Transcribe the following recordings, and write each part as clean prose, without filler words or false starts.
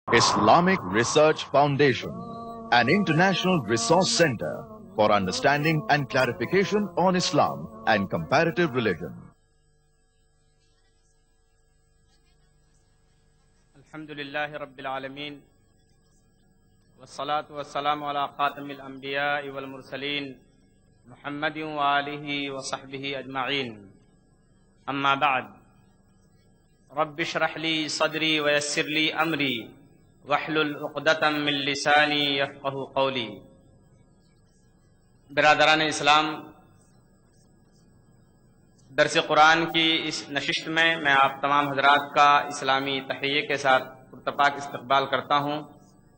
Islamic Research Foundation, an international resource center for understanding and clarification on Islam and comparative religion. Alhamdulillahi Rabbil Alameen, wassalatu wassalamu ala khatamil anbiya'i wal mursaleen, Muhammadin wa alihi wa sahbihi ajma'in. Amma ba'd, Rabbi shrah li sadri wa yassir li amri, wahlul uqdatam min lisani yafqahu qawli. برادران اسلام، درس قرآن کی اس نشست میں آپ تمام حضرات کا اسلامی تحیے کے ساتھ پرتپاک استقبال کرتا ہوں۔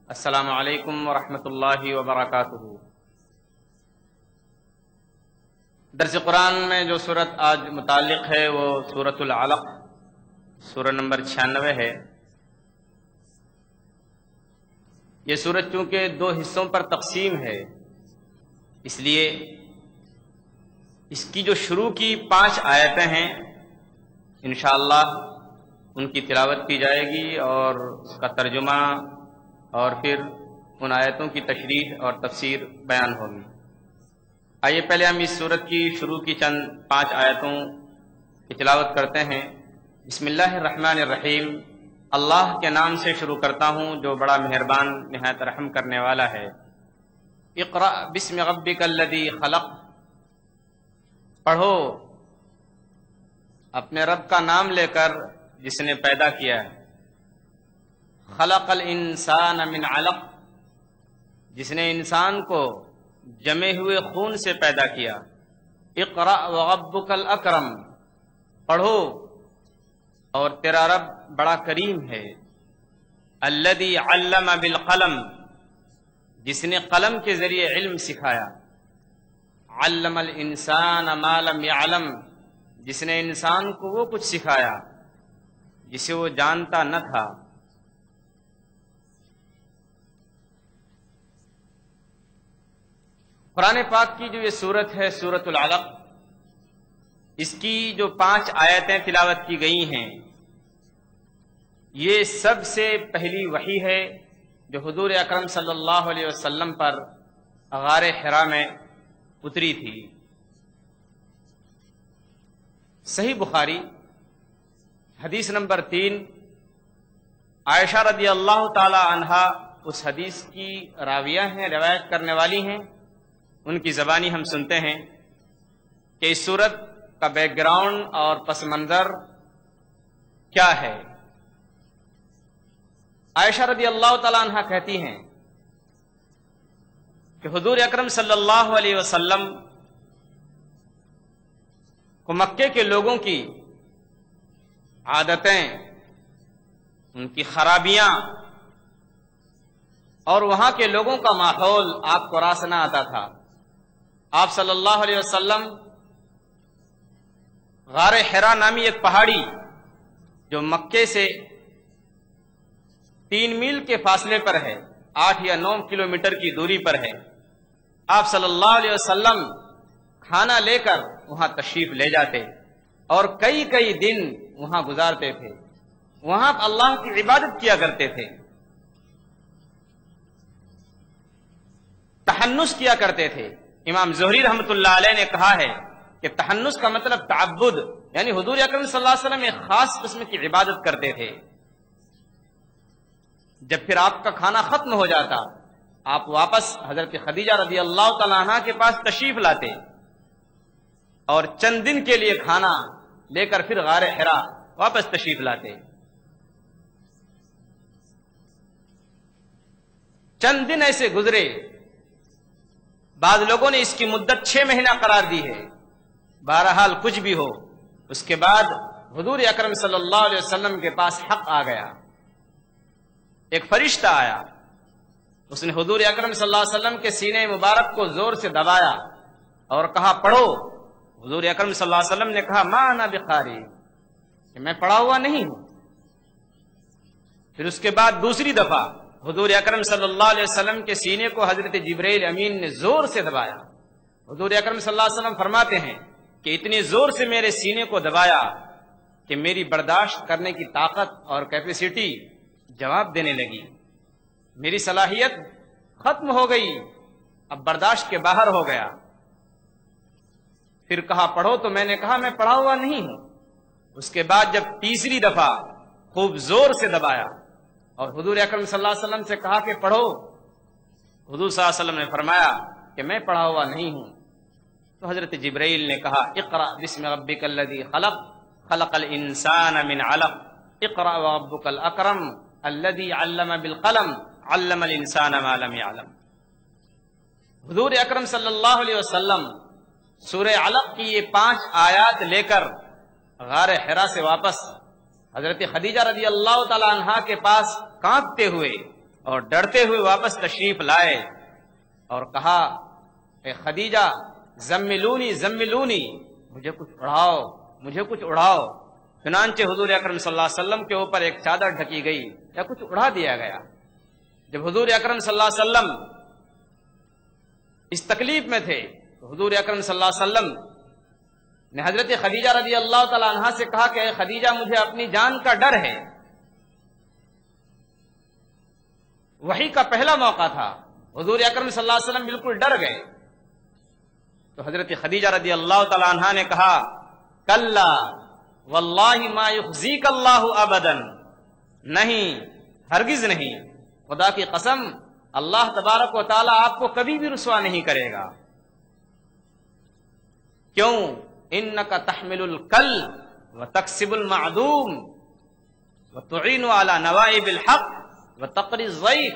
السلام علیکم ورحمۃ اللہ وبرکاتہ۔ درس قرآن میں جو صورت آج متعلق ہے وہ سورۃ العلق، سورہ نمبر 96 ہے۔ یہ سورت چونکہ دو حصوں پر تقسیم ہے، اس لیے اس کی جو شروع کی 5 آیتیں ہیں انشاءاللہ ان کی تلاوت کی جائے گی اور اس کا ترجمہ اور پھر ان آیتوں کی تشریح اور تفسیر بیان ہوگی۔ آئیے پہلے ہم اس سورت کی شروع کی چند 5 آیتوں کی تلاوت کرتے ہیں۔ بسم اللہ الرحمن الرحیم، اللہ کے نام سے شروع کرتا ہوں جو بڑا مہربان نہایت رحم کرنے والا ہے۔ اقرأ بسم ربک الذی خلق، پڑھو اپنے رب کا نام لے کر جس نے پیدا کیا ہے۔ خلق الانسان من علق، جس نے انسان کو جمے ہوئے خون سے پیدا کیا۔ اقرأ وربک الاکرم، پڑھو اور تیرا رب بڑا کریم ہے۔ الذی علم بالقلم، جس نے قلم کے ذریعے علم سکھایا۔ علم الانسان ما لم يعلم، جس نے انسان کو وہ کچھ سکھایا جسے وہ جانتا نہ تھا۔ قرآن پاک کی جو یہ سورت ہے سورۃ العلق، اس کی جو 5 آیتیں تلاوت کی گئی ہیں یہ سب سے پہلی وحی ہے جو حضور اکرم صلی اللہ علیہ وسلم پر غار حرا میں اتری تھی۔ صحیح بخاری حدیث نمبر 3، عائشہ رضی اللہ تعالی عنہا اس حدیث کی راویہ ہیں، روایت کرنے والی ہیں۔ ان کی زبانی ہم سنتے ہیں کہ اس سورت کا بیک گراؤنڈ اور پس منظر کیا ہے۔ عائشہ رضی اللہ تعالیٰ عنہ کہتی ہیں کہ حضور اکرم صلی اللہ علیہ وسلم کو مکے کے لوگوں کی عادتیں، ان کی خرابیاں اور وہاں کے لوگوں کا ماحول آپ کو راس نہ آتا تھا۔ آپ صلی اللہ علیہ وسلم غار حرا نامی ایک پہاڑی جو مکے سے 3 میل کے فاصلے پر ہے، 8 یا 9 کلومیٹر کی دوری پر ہے، آپ صلی اللہ علیہ وسلم کھانا لے کر وہاں تشریف لے جاتے اور کئی دن وہاں گزارتے تھے، وہاں اللہ کی عبادت کیا کرتے تھے، تحنس کیا کرتے تھے۔ امام زہری رحمۃ اللہ علیہ نے کہا ہے کہ تحنس کا مطلب تعبد، یعنی حضور اکرم صلی اللہ علیہ وسلم ایک خاص قسم کی عبادت کرتے تھے۔ جب پھر آپ کا کھانا ختم ہو جاتا آپ واپس حضرت خدیجہ رضی اللہ تعالیٰ عنہ کے پاس تشریف لاتے اور چند دن کے لیے کھانا لے کر پھر غار حرا واپس تشریف لاتے۔ چند دن ایسے گزرے، بعض لوگوں نے اس کی مدت 6 مہینہ قرار دی ہے۔ بہرحال کچھ بھی ہو، اس کے بعد حضور اکرم صلی اللہ علیہ وسلم کے پاس حق آ گیا۔ ایک فرشتہ آیا، اس نے حضور اکرم صلی اللہ علیہ وسلم کے سینے مبارک کو زور سے دبایا اور کہا پڑھو۔ حضور اکرم صلی اللہ علیہ وسلم نے کہا ما انا بقاری، کہ میں پڑھا ہوا نہیں ہوں۔ پھر اس کے بعد دوسری دفعہ حضور اکرم صلی اللہ علیہ وسلم کے سینے کو حضرت جبرائیل امین نے زور سے دبایا۔ حضور اکرم صلی اللہ علیہ وسلم فرماتے ہیں کہ اتنی زور سے میرے سینے کو دبایا کہ میری برداشت کرنے کی طاقت اور کیپیسٹی جواب دینے لگی۔ میری صلاحیت ختم ہو گئی، اب برداشت کے باہر ہو گیا۔ پھر کہا پڑھو، تو میں نے کہا میں پڑھا ہوا نہیں ہوں۔ اس کے بعد جب تیسری دفعہ خوب زور سے دبایا اور حضور اکرم صلی اللہ علیہ وسلم سے کہا کہ پڑھو، حضور صلی اللہ علیہ وسلم نے فرمایا کہ میں پڑھا ہوا نہیں ہوں۔ تو حضرت جبرائیل نے کہا اقرأ بسم ربک الذی خلق خلق الانسان من علق اقرأ وربک الاکرم الذی علم بالقلم علم الانسان ما لم يعلم۔ حضور اکرم صلی اللہ علیہ وسلم سورہ علق کی یہ 5 آیات لے کر غار حرا سے واپس حضرت خدیجہ رضی اللہ تعالی عنہا کے پاس کانپتے ہوئے اور ڈرتے ہوئے واپس تشریف لائے اور کہا اے خدیجہ زملونی زملونی، مجھے کچھ اڑاؤ، مجھے کچھ اڑاؤ۔ چنانچہ حضور اکرم صلی اللہ علیہ وسلم کے اوپر ایک چادر ڈھکی گئی یا کچھ اڑا دیا گیا۔ جب حضور اکرم صلی اللہ علیہ وسلم اس تکلیف میں تھے تو حضور اکرم صلی اللہ علیہ وسلم نے حضرت خدیجہ رضی اللہ تعالی عنہا سے کہا کہ اے خدیجہ مجھے اپنی جان کا ڈر ہے۔ وحی کا پہلا موقع تھا، حضور اکرم صلی اللہ علیہ وسلم بالکل ڈر گئے۔ تو حضرت خدیجہ رضی اللہ تعالی عنہا نے کہا کلا واللہ ما یخزیک اللہ ابدا، نہیں ہرگز نہیں، خدا کی قسم اللہ تبارک و تعالی آپ کو کبھی بھی رسوا نہیں کرے گا۔ کیوں؟ انک تحمل الکل وتکسب المعدوم وتعین علی نوائب الحق وتقری الضیف۔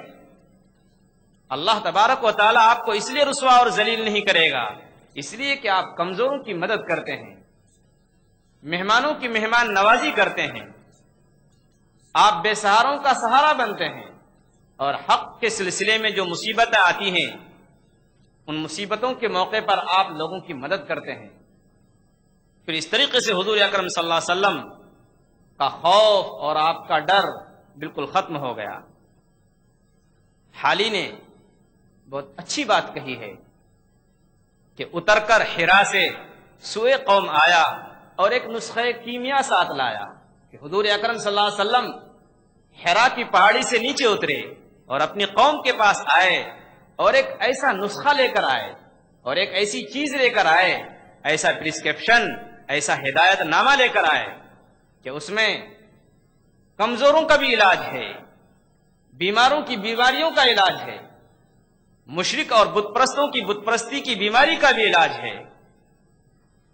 اللہ تبارک و تعالی آپ کو اس لیے رسوا اور ذلیل نہیں کرے گا اس لیے کہ آپ کمزوروں کی مدد کرتے ہیں، مہمانوں کی مہمان نوازی کرتے ہیں، آپ بے سہاروں کا سہارا بنتے ہیں، اور حق کے سلسلے میں جو مصیبتیں آتی ہیں ان مصیبتوں کے موقع پر آپ لوگوں کی مدد کرتے ہیں۔ پھر اس طریقے سے حضور اکرم صلی اللہ علیہ وسلم کا خوف اور آپ کا ڈر بالکل ختم ہو گیا۔ حالی نے بہت اچھی بات کہی ہے کہ اتر کر حرا سے سوئے قوم آیا اور ایک نسخہ کیمیا ساتھ لایا کہ حضور اکرم صلی اللہ علیہ وسلم حرا کی پہاڑی سے نیچے اترے اور اپنی قوم کے پاس آئے اور ایک ایسا نسخہ لے کر آئے اور ایک ایسی چیز لے کر آئے، ایسا پرسکرپشن، ایسا ہدایت نامہ لے کر آئے کہ اس میں کمزوروں کا بھی علاج ہے، بیماروں کی بیماریوں کا علاج ہے، مشرک اور بت پرستوں کی بت پرستی کی بیماری کا بھی علاج ہے،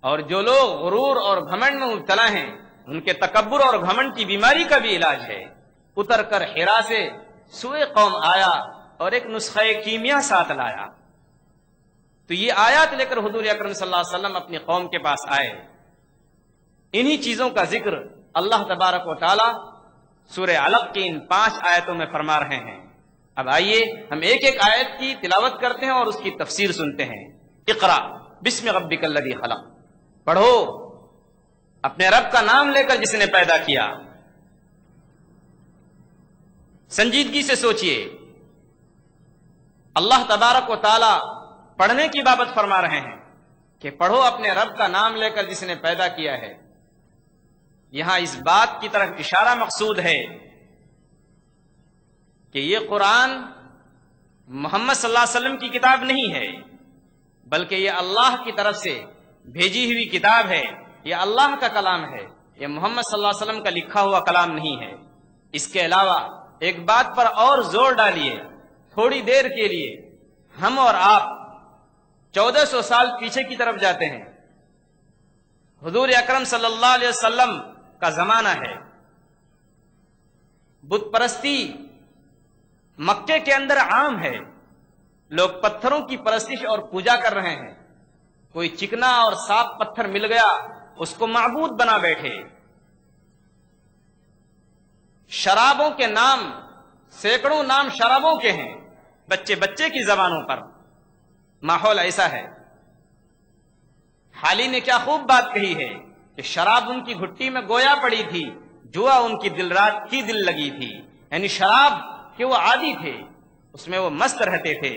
اور جو لوگ غرور اور گھمنڈ میں مبتلا ہیں ان کے تکبر اور گھمنڈ کی بیماری کا بھی علاج ہے۔ اتر کر حرا سے سوئے قوم آیا اور ایک نسخہ کیمیا ساتھ لایا۔ تو یہ آیات لے کر حضور اکرم صلی اللہ علیہ وسلم اپنی قوم کے پاس آئے۔ انہی چیزوں کا ذکر اللہ تبارک و تعالی سورہ علق کی ان 5 آیتوں میں فرما رہے ہیں۔ اب آئیے ہم ایک ایک آیت کی تلاوت کرتے ہیں اور اس کی تفسیر سنتے ہیں۔ اقرا بسم ربک الذی خلق، پڑھو اپنے رب کا نام لے کر جس نے پیدا کیا۔ سنجیدگی سے سوچئے، اللہ تبارک و تعالی پڑھنے کی بابت فرما رہے ہیں کہ پڑھو اپنے رب کا نام لے کر جس نے پیدا کیا ہے۔ یہاں اس بات کی طرف اشارہ مقصود ہے کہ یہ قرآن محمد صلی اللہ علیہ وسلم کی کتاب نہیں ہے، بلکہ یہ اللہ کی طرف سے بھیجی ہوئی کتاب ہے، یہ اللہ کا کلام ہے، یہ محمد صلی اللہ علیہ وسلم کا لکھا ہوا کلام نہیں ہے۔ اس کے علاوہ ایک بات پر اور زور ڈالیے، تھوڑی دیر کے لیے ہم اور آپ 1400 سال پیچھے کی طرف جاتے ہیں۔ حضور اکرم صلی اللہ علیہ وسلم کا زمانہ ہے، بت پرستی مکے کے اندر عام ہے، لوگ پتھروں کی پرستش اور پوجا کر رہے ہیں۔ کوئی چکنا اور صاف پتھر مل گیا اس کو معبود بنا بیٹھے۔ شرابوں کے نام، سینکڑوں نام شرابوں کے ہیں، بچے بچے کی زبانوں پر۔ ماحول ایسا ہے۔ حالی نے کیا خوب بات کہی ہے کہ شراب ان کی گھٹی میں گویا پڑی تھی، جوا ان کی دل رات کی دل لگی تھی۔ یعنی شراب کہ وہ عادی تھے، اس میں وہ مست رہتے تھے،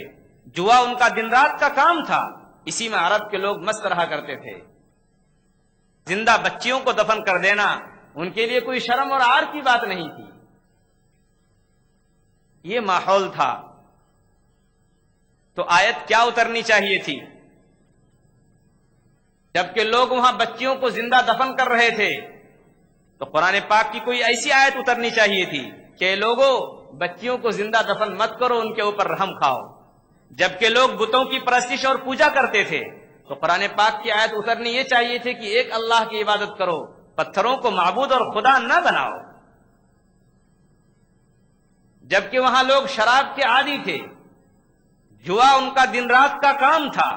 جوا ان کا دن رات کا کام تھا، اسی میں عرب کے لوگ مست رہا کرتے تھے۔ زندہ بچیوں کو دفن کر دینا ان کے لیے کوئی شرم اور عار کی بات نہیں تھی۔ یہ ماحول تھا تو آیت کیا اترنی چاہیے تھی؟ جبکہ لوگ وہاں بچیوں کو زندہ دفن کر رہے تھے تو قرآن پاک کی کوئی ایسی آیت اترنی چاہیے تھی کہ لوگوں بچیوں کو زندہ دفن مت کرو، ان کے اوپر رحم کھاؤ۔ جبکہ لوگ بتوں کی پرستش اور پوجا کرتے تھے تو قرآن پاک کی آیت اترنی یہ چاہیے تھی کہ ایک اللہ کی عبادت کرو، پتھروں کو معبود اور خدا نہ بناؤ۔ جبکہ وہاں لوگ شراب کے عادی تھے، جوا ان کا دن رات کا کام تھا،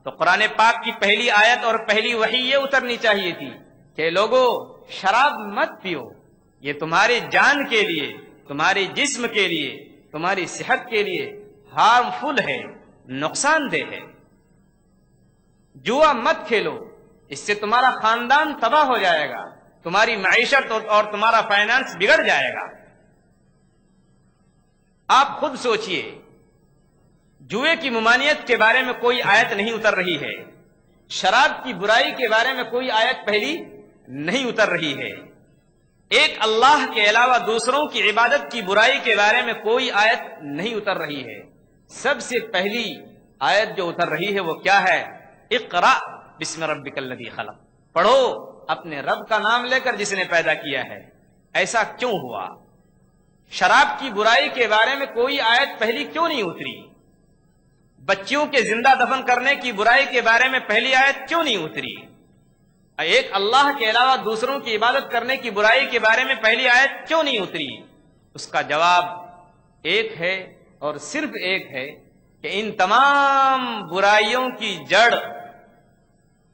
تو قرآن پاک کی پہلی آیت اور پہلی وحی یہ اترنی چاہیے تھی کہ لوگوں شراب مت پیو، یہ تمہارے جان کے لیے، تمہارے جسم کے لیے، تمہاری صحت کے لیے ہارمفل ہے، نقصان دہ ہے۔ جوا مت کھیلو، اس سے تمہارا خاندان تباہ ہو جائے گا، تمہاری معیشت اور تمہارا فائنانس بگڑ جائے گا۔ آپ خود سوچئے، جوئے کی ممانعت کے بارے میں کوئی آیت نہیں اتر رہی ہے، شراب کی برائی کے بارے میں کوئی آیت پہلی نہیں اتر رہی ہے، ایک اللہ کے علاوہ دوسروں کی عبادت کی برائی کے بارے میں کوئی آیت نہیں اتر رہی ہے۔ سب سے پہلی آیت جو اتر رہی ہے وہ کیا ہے؟ اقرأ بسم ربک الذی خلق، پڑھو اپنے رب کا نام لے کر جس نے پیدا کیا ہے۔ ایسا کیوں ہوا؟ شراب کی برائی کے بارے میں کوئی آیت پہلی کیوں نہیں اتری؟ بچیوں کے زندہ دفن کرنے کی برائی کے بارے میں پہلی آیت کیوں نہیں اتری؟ ایک اللہ کے علاوہ دوسروں کی عبادت کرنے کی برائی کے بارے میں پہلی آیت کیوں نہیں اتری؟ اس کا جواب ایک ہے اور صرف ایک ہے کہ ان تمام برائیوں کی جڑ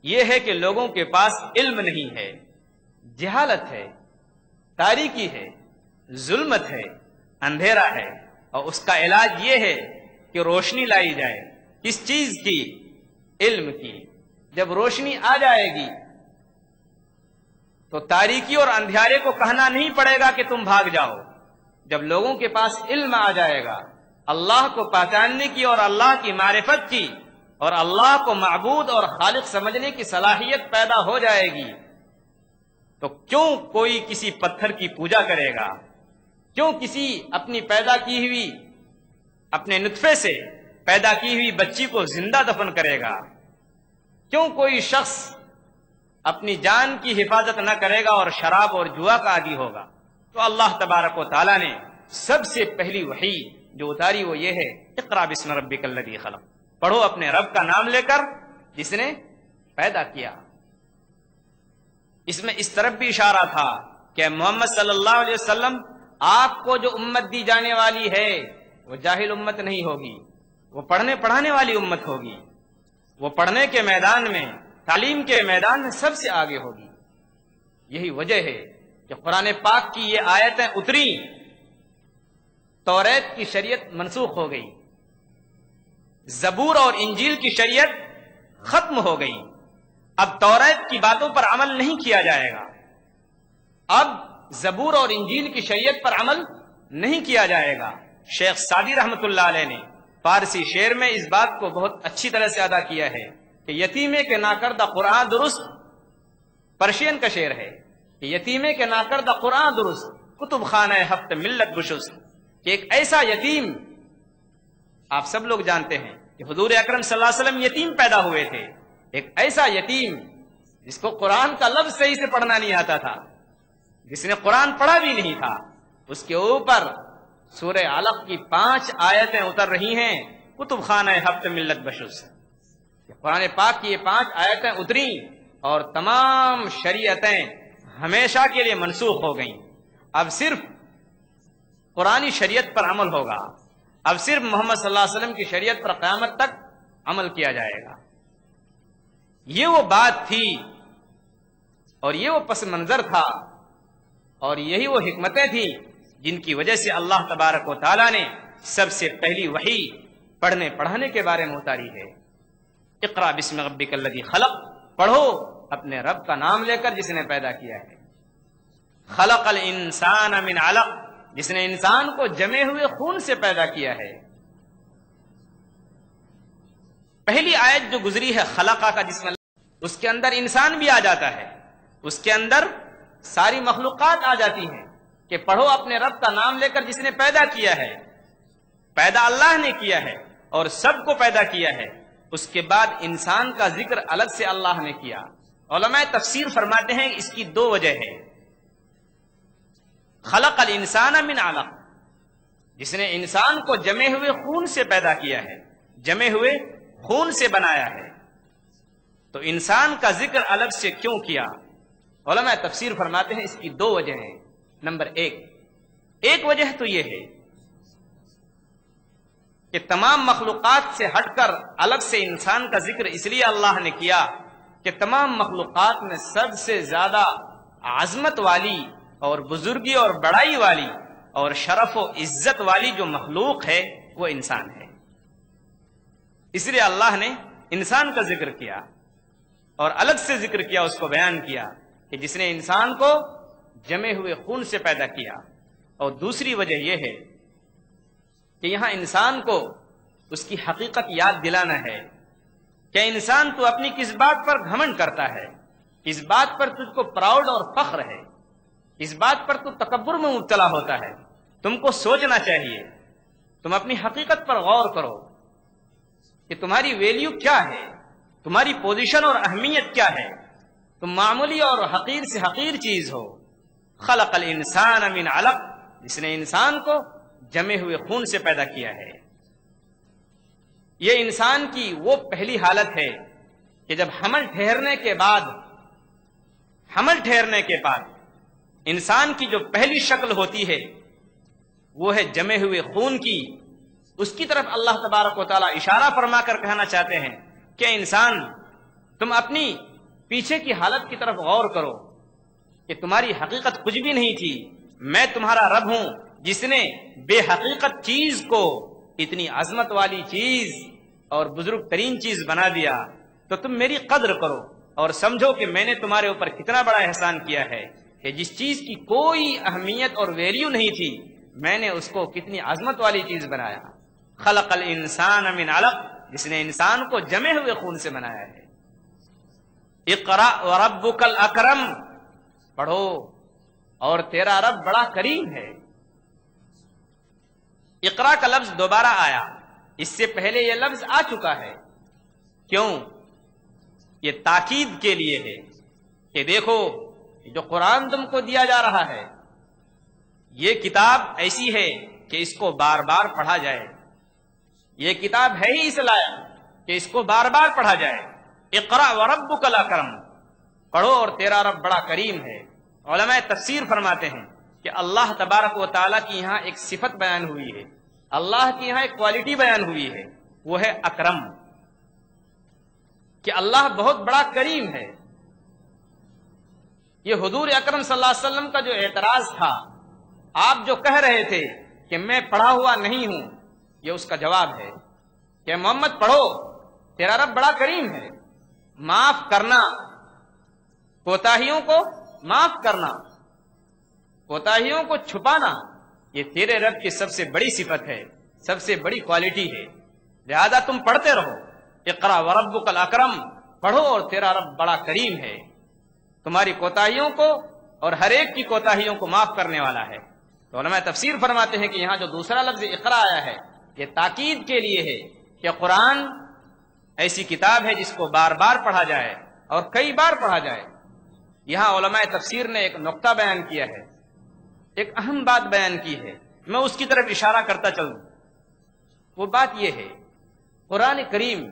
یہ ہے کہ لوگوں کے پاس علم نہیں ہے، جہالت ہے، تاریکی ہے، ظلمت ہے، اندھیرا ہے، اور اس کا علاج یہ ہے کہ روشنی لائی جائے۔ کس چیز کی؟ علم کی۔ جب روشنی آ جائے گی تو تاریکی اور اندھیرے کو کہنا نہیں پڑے گا کہ تم بھاگ جاؤ۔ جب لوگوں کے پاس علم آ جائے گا، اللہ کو پہچاننے کی اور اللہ کی معرفت کی اور اللہ کو معبود اور خالق سمجھنے کی صلاحیت پیدا ہو جائے گی، تو کیوں کوئی کسی پتھر کی پوجا کرے گا؟ کیوں کسی اپنی پیدا کی ہوئی، اپنے نطفے سے پیدا کی ہوئی بچی کو زندہ دفن کرے گا؟ کیوں کوئی شخص اپنی جان کی حفاظت نہ کرے گا اور شراب اور جوا کا عادی ہوگا؟ تو اللہ تبارک و تعالیٰ نے سب سے پہلی وحی جو اتاری وہ یہ ہے، اقرأ بسم ربک الذی خلق، پڑھو اپنے رب کا نام لے کر جس نے پیدا کیا۔ اس میں اس طرف بھی اشارہ تھا کہ محمد صلی اللہ علیہ وسلم آپ کو جو امت دی جانے والی ہے وہ جاہل امت نہیں ہوگی، وہ پڑھنے پڑھانے والی امت ہوگی، وہ پڑھنے کے میدان میں، تعلیم کے میدان میں سب سے آگے ہوگی۔ یہی وجہ ہے کہ قرآن پاک کی یہ آیتیں اتری، توریت کی شریعت منسوخ ہو گئی، زبور اور انجیل کی شریعت ختم ہو گئی، اب توریت کی باتوں پر عمل نہیں کیا جائے گا، اب زبور اور انجیل کی شریعت پر عمل نہیں کیا جائے گا۔ شیخ سعدی رحمت اللہ علیہ نے فارسی شعر میں اس بات کو بہت اچھی طرح سے ادا کیا ہے کہ یتیمے کے ناکردہ قرآن درست، پرشین کا شعر ہے کہ یتیمے کے ناکردہ قرآن درست، کتب خانہ ہفت ملت گشست، کہ ایک ایسا یتیم، آپ سب لوگ جانتے ہیں کہ حضور اکرم صلی اللہ علیہ وسلم یتیم پیدا ہوئے تھے، ایک ایسا یتیم جس کو قرآن کا لفظ صحیح سے پڑھنا نہیں آتا تھا، جس نے قرآن پڑھا بھی نہیں تھا، اس کے اوپر سورہ علق کی 5 آیتیں اتر رہی ہیں، کتب خانہ ہفت ملت بشست۔ قرآن پاک کی یہ 5 آیتیں اتری اور تمام شریعتیں ہمیشہ کے لیے منسوخ ہو گئیں، اب صرف قرآنی شریعت پر عمل ہوگا، اب صرف محمد صلی اللہ علیہ وسلم کی شریعت پر قیامت تک عمل کیا جائے گا۔ یہ وہ بات تھی اور یہ وہ پس منظر تھا اور یہی وہ حکمتیں تھیں جن کی وجہ سے اللہ تبارک و تعالیٰ نے سب سے پہلی وحی پڑھنے پڑھانے کے بارے میں اتاری ہے۔ اقرأ بسم ربک الذی خلق، پڑھو اپنے رب کا نام لے کر جس نے پیدا کیا ہے۔ خلق الانسان من علق، جس نے انسان کو جمے ہوئے خون سے پیدا کیا ہے۔ پہلی آیت جو گزری ہے خلقہ کا، جس میں اس کے اندر انسان بھی آ جاتا ہے، اس کے اندر ساری مخلوقات آ جاتی ہیں کہ پڑھو اپنے رب کا نام لے کر جس نے پیدا کیا ہے۔ پیدا اللہ نے کیا ہے اور سب کو پیدا کیا ہے، اس کے بعد انسان کا ذکر الگ سے اللہ نے کیا۔ علماء تفسیر فرماتے ہیں اس کی دو وجہ ہے۔ خلق الانسان من علق، جس نے انسان کو جمے ہوئے خون سے پیدا کیا ہے، جمے ہوئے خون سے بنایا ہے، تو انسان کا ذکر الگ سے کیوں کیا؟ علماء تفسیر فرماتے ہیں اس کی دو وجہ ہیں۔ نمبر ایک وجہ تو یہ ہے کہ تمام مخلوقات سے ہٹ کر الگ سے انسان کا ذکر اس لیے اللہ نے کیا کہ تمام مخلوقات میں سب سے زیادہ عظمت والی اور بزرگی اور بڑائی والی اور شرف و عزت والی جو مخلوق ہے وہ انسان ہے، اس لیے اللہ نے انسان کا ذکر کیا اور الگ سے ذکر کیا، اس کو بیان کیا کہ جس نے انسان کو جمے ہوئے خون سے پیدا کیا۔ اور دوسری وجہ یہ ہے کہ یہاں انسان کو اس کی حقیقت یاد دلانا ہے کہ انسان تو اپنی کس بات پر گھمنڈ کرتا ہے، اس بات پر تجھ کو پراؤڈ اور فخر ہے، اس بات پر تو تکبر میں مبتلا ہوتا ہے۔ تم کو سوچنا چاہیے، تم اپنی حقیقت پر غور کرو کہ تمہاری ویلیو کیا ہے، تمہاری پوزیشن اور اہمیت کیا ہے۔ تم معمولی اور حقیر سے حقیر چیز ہو۔ خلق الانسان من علق، جس نے انسان کو جمے ہوئے خون سے پیدا کیا ہے۔ یہ انسان کی وہ پہلی حالت ہے کہ جب حمل ٹھہرنے کے بعد انسان کی جو پہلی شکل ہوتی ہے وہ ہے جمے ہوئے خون کی۔ اس کی طرف اللہ تبارک و تعالیٰ اشارہ فرما کر کہنا چاہتے ہیں کہ انسان تم اپنی پیچھے کی حالت کی طرف غور کرو کہ تمہاری حقیقت کچھ بھی نہیں تھی، میں تمہارا رب ہوں جس نے بے حقیقت چیز کو اتنی عظمت والی چیز اور بزرگ ترین چیز بنا دیا۔ تو تم میری قدر کرو اور سمجھو کہ میں نے تمہارے اوپر کتنا بڑا احسان کیا ہے کہ جس چیز کی کوئی اہمیت اور ویلیو نہیں تھی میں نے اس کو کتنی عظمت والی چیز بنایا۔ خلق الانسان من علق، جس نے انسان کو جمے ہوئے خون سے بنایا ہے۔ اقرأ وربک الاکرم، پڑھو اور تیرا رب بڑا کریم ہے۔ اقرا کا لفظ دوبارہ آیا، اس سے پہلے یہ لفظ آ چکا ہے۔ کیوں؟ یہ تاکید کے لیے ہے کہ دیکھو جو قرآن تم کو دیا جا رہا ہے یہ کتاب ایسی ہے کہ اس کو بار بار پڑھا جائے، یہ کتاب ہے ہی اس لائق کہ اس کو بار بار پڑھا جائے۔ اقرأ وربک الاکرم، پڑھو اور تیرا رب بڑا کریم ہے۔ علماء تفسیر فرماتے ہیں کہ اللہ تبارک و تعالیٰ کی یہاں ایک صفت بیان ہوئی ہے، اللہ کی یہاں ایک کوالٹی بیان ہوئی ہے، وہ ہے اکرم، کہ اللہ بہت بڑا کریم ہے۔ یہ حضور اکرم صلی اللہ علیہ وسلم کا جو اعتراض تھا، آپ جو کہہ رہے تھے کہ میں پڑھا ہوا نہیں ہوں، یہ اس کا جواب ہے کہ محمد پڑھو، تیرا رب بڑا کریم ہے۔ معاف کرنا، کوتاہیوں کو معاف کرنا، کوتاہیوں کو چھپانا، یہ تیرے رب کی سب سے بڑی صفت ہے، سب سے بڑی کوالٹی ہے، لہذا تم پڑھتے رہو۔ اقرأ وربک الاکرم، پڑھو اور تیرا رب بڑا کریم ہے، تمہاری کوتاہیوں کو اور ہر ایک کی کوتاہیوں کو معاف کرنے والا ہے۔ تو علماء تفسیر فرماتے ہیں کہ یہاں جو دوسرا لفظ اقرأ آیا ہے یہ تاکید کے لیے ہے کہ قرآن ایسی کتاب ہے جس کو بار بار پڑھا جائے اور کئی بار پڑھا جائے۔ یہاں علماء تفسیر نے ایک نقطہ بیان کیا ہے، ایک اہم بات بیان کی ہے، میں اس کی طرف اشارہ کرتا چلوں۔ وہ بات یہ ہے، قرآن کریم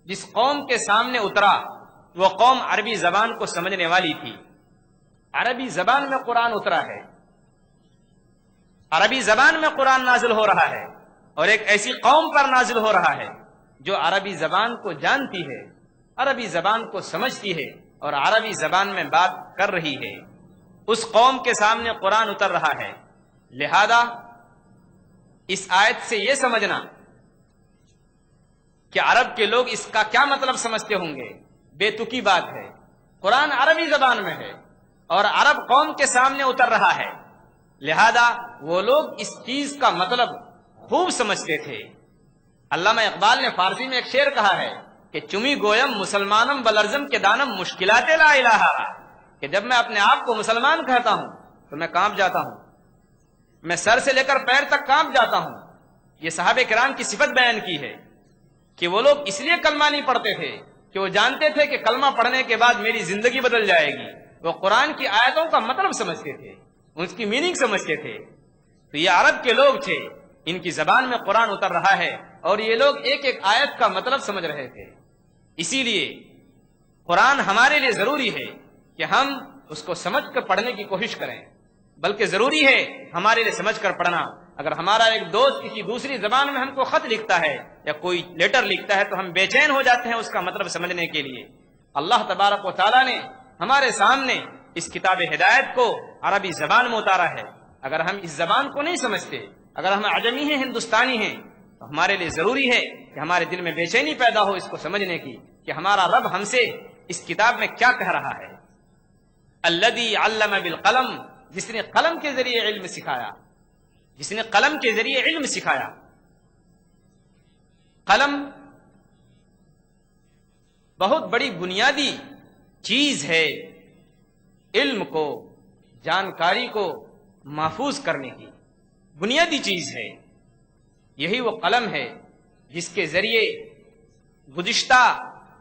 جس قوم کے سامنے اترا وہ قوم عربی زبان کو سمجھنے والی تھی، عربی زبان میں قرآن اترا ہے، عربی زبان میں قرآن نازل ہو رہا ہے، اور ایک ایسی قوم پر نازل ہو رہا ہے جو عربی زبان کو جانتی ہے، عربی زبان کو سمجھتی ہے اور عربی زبان میں بات کر رہی ہے۔ اس قوم کے سامنے قرآن اتر رہا ہے، لہذا اس آیت سے یہ سمجھنا کہ عرب کے لوگ اس کا کیا مطلب سمجھتے ہوں گے، بے تکی بات ہے۔ قرآن عربی زبان میں ہے اور عرب قوم کے سامنے اتر رہا ہے، لہذا وہ لوگ اس چیز کا مطلب خوب سمجھتے تھے۔ علامہ اقبال نے فارسی میں ایک شعر کہا ہے کہ چمی گویم مسلمانم بلرزم کے دانم مشکلات لا الہ، کہ جب میں اپنے آپ کو مسلمان کہتا ہوں تو میں کانپ جاتا ہوں، میں سر سے لے کر پیر تک کانپ جاتا ہوں، یہ صحابہ کرام کی صفت بیان کی ہے کہ وہ لوگ اس لیے کلمہ نہیں پڑھتے تھے کہ وہ جانتے تھے کہ کلمہ پڑھنے کے بعد میری زندگی بدل جائے گی. وہ قرآن کی آیتوں کا مطلب سمجھتے تھے, اس کی میننگ سمجھتے تھے. تو یہ عرب کے لوگ تھے, ان کی زبان میں قرآن اتر رہا ہے اور یہ لوگ ایک ایک آیت کا مطلب سمجھ رہے تھے. اسی لیے قرآن ہمارے لیے ضروری ہے کہ ہم اس کو سمجھ کر پڑھنے کی کوشش کریں, بلکہ ضروری ہے ہمارے لیے سمجھ کر پڑھنا. اگر ہمارا ایک دوست کسی دوسری زبان میں ہم کو خط لکھتا ہے یا کوئی لیٹر لکھتا ہے تو ہم بے چین ہو جاتے ہیں اس کا مطلب سمجھنے کے لیے. اللہ تبارک و تعالیٰ نے ہمارے سامنے اس کتاب ہدایت کو عربی زبان میں اتارا ہے. اگر ہم اس زبان کو نہیں سمجھتے, اگر ہم عجمی ہیں, ہندوستانی ہیں, تو ہمارے لیے ضروری ہے کہ ہمارے دل میں بے چینی پیدا ہو اس کو سمجھنے کی کہ ہمارا رب ہم سے اس کتاب میں کیا کہہ رہا ہے. الذی علم بالقلم, جس نے قلم کے ذریعے علم سکھایا, جس نے قلم کے ذریعے علم سکھایا. قلم بہت بڑی بنیادی چیز ہے علم کو, جانکاری کو محفوظ کرنے کی بنیادی چیز ہے. یہی وہ قلم ہے جس کے ذریعے گزشتہ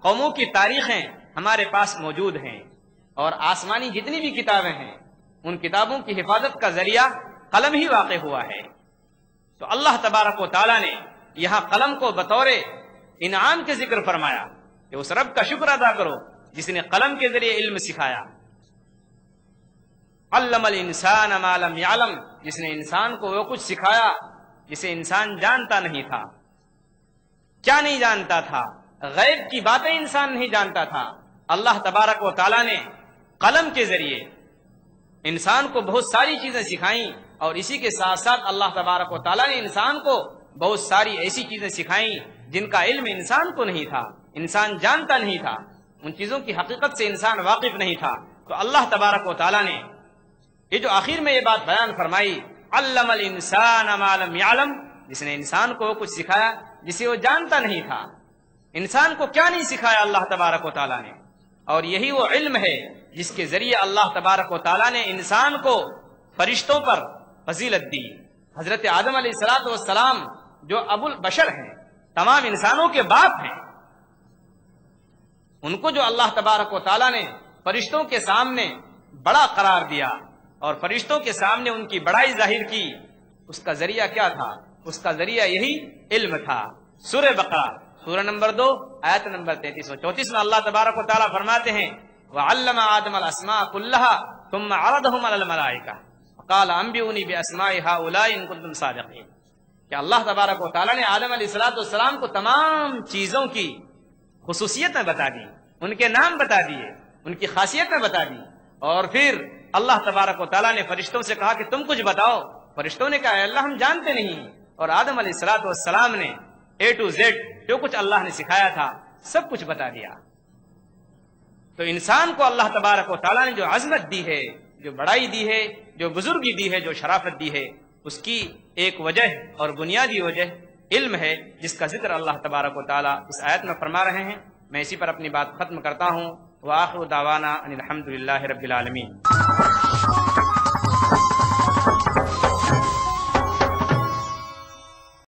قوموں کی تاریخیں ہمارے پاس موجود ہیں, اور آسمانی جتنی بھی کتابیں ہیں ان کتابوں کی حفاظت کا ذریعہ قلم ہی واقع ہوا ہے. تو اللہ تبارک و تعالیٰ نے یہاں قلم کو بطور انعام کے ذکر فرمایا کہ اس رب کا شکر ادا کرو جس نے قلم کے ذریعے علم سکھایا. علم الانسان ما لم یعلم, جس نے انسان کو وہ کچھ سکھایا جسے انسان جانتا نہیں تھا. کیا نہیں جانتا تھا؟ غیب کی باتیں انسان نہیں جانتا تھا. اللہ تبارک و تعالیٰ نے قلم کے ذریعے انسان کو بہت ساری چیزیں سکھائیں, اور اسی کے ساتھ ساتھ اللہ تبارک و تعالیٰ نے انسان کو بہت ساری ایسی چیزیں سکھائیں جن کا علم انسان کو نہیں تھا, انسان جانتا نہیں تھا, ان چیزوں کی حقیقت سے انسان واقف نہیں تھا. تو اللہ تبارک و تعالیٰ نے یہ جو آخر میں یہ بات بیان فرمائی, علم الانسان ما لم یعلم, جس نے انسان کو کچھ سکھایا جسے وہ جانتا نہیں تھا. انسان کو کیا نہیں سکھایا اللہ تبارک و تعالیٰ نے؟ اور یہی وہ علم ہے جس کے ذریعے اللہ تبارک و تعالیٰ نے انسان کو فرشتوں پر فضیلت دی. حضرت آدم علیہ السلام جو ابو البشر ہیں, تمام انسانوں کے باپ ہیں, ان کو جو اللہ تبارک و تعالیٰ نے فرشتوں کے سامنے بڑا قرار دیا اور فرشتوں کے سامنے ان کی بڑائی ظاہر کی, اس کا ذریعہ کیا تھا؟ اس کا ذریعہ یہی علم تھا. سورہ بقرہ سورہ نمبر 2 آیت نمبر 33-34 میں اللہ تبارک و تعالیٰ فرماتے ہیں وَعَلَّمَ آدَمَ الْأَسْمَاءَ كُلَّهَا ثُمَّ عَرَضَهُمْ عَلَى الْمَلَائِكَةِ قَالَ أَنبِئُونِي بِأَسْمَاءِ هَؤُلَاءِ إِن كُنتُمْ صَادِقِينَ. کہ اللہ تبارک و تعالیٰ نے آدم علیہ السلام کو تمام چیزوں کی خصوصیتیں بتا دی, ان کے نام بتا دیے, ان کی خاصیتیں بتا دی, اور پھر اللہ تبارک و تعالیٰ نے فرشتوں سے کہا کہ تم کچھ بتاؤ. فرشتوں نے کہا اے اللہ ہم جانتے نہیں, اور آدم علیہ السلام نے A to Z جو کچھ اللہ نے سکھایا تھا سب کچھ بتا دیا. تو انسان کو اللہ تبارک و تعالیٰ نے جو عظمت دی ہے, جو بڑائی دی ہے, جو بزرگی دی ہے, جو شرافت دی ہے, اس کی ایک وجہ اور بنیادی وجہ علم ہے, جس کا ذکر اللہ تبارک و تعالیٰ اس آیت میں فرما رہے ہیں. میں اسی پر اپنی بات ختم کرتا ہوں. وآخر دعوانا ان الحمد للہ رب العالمین.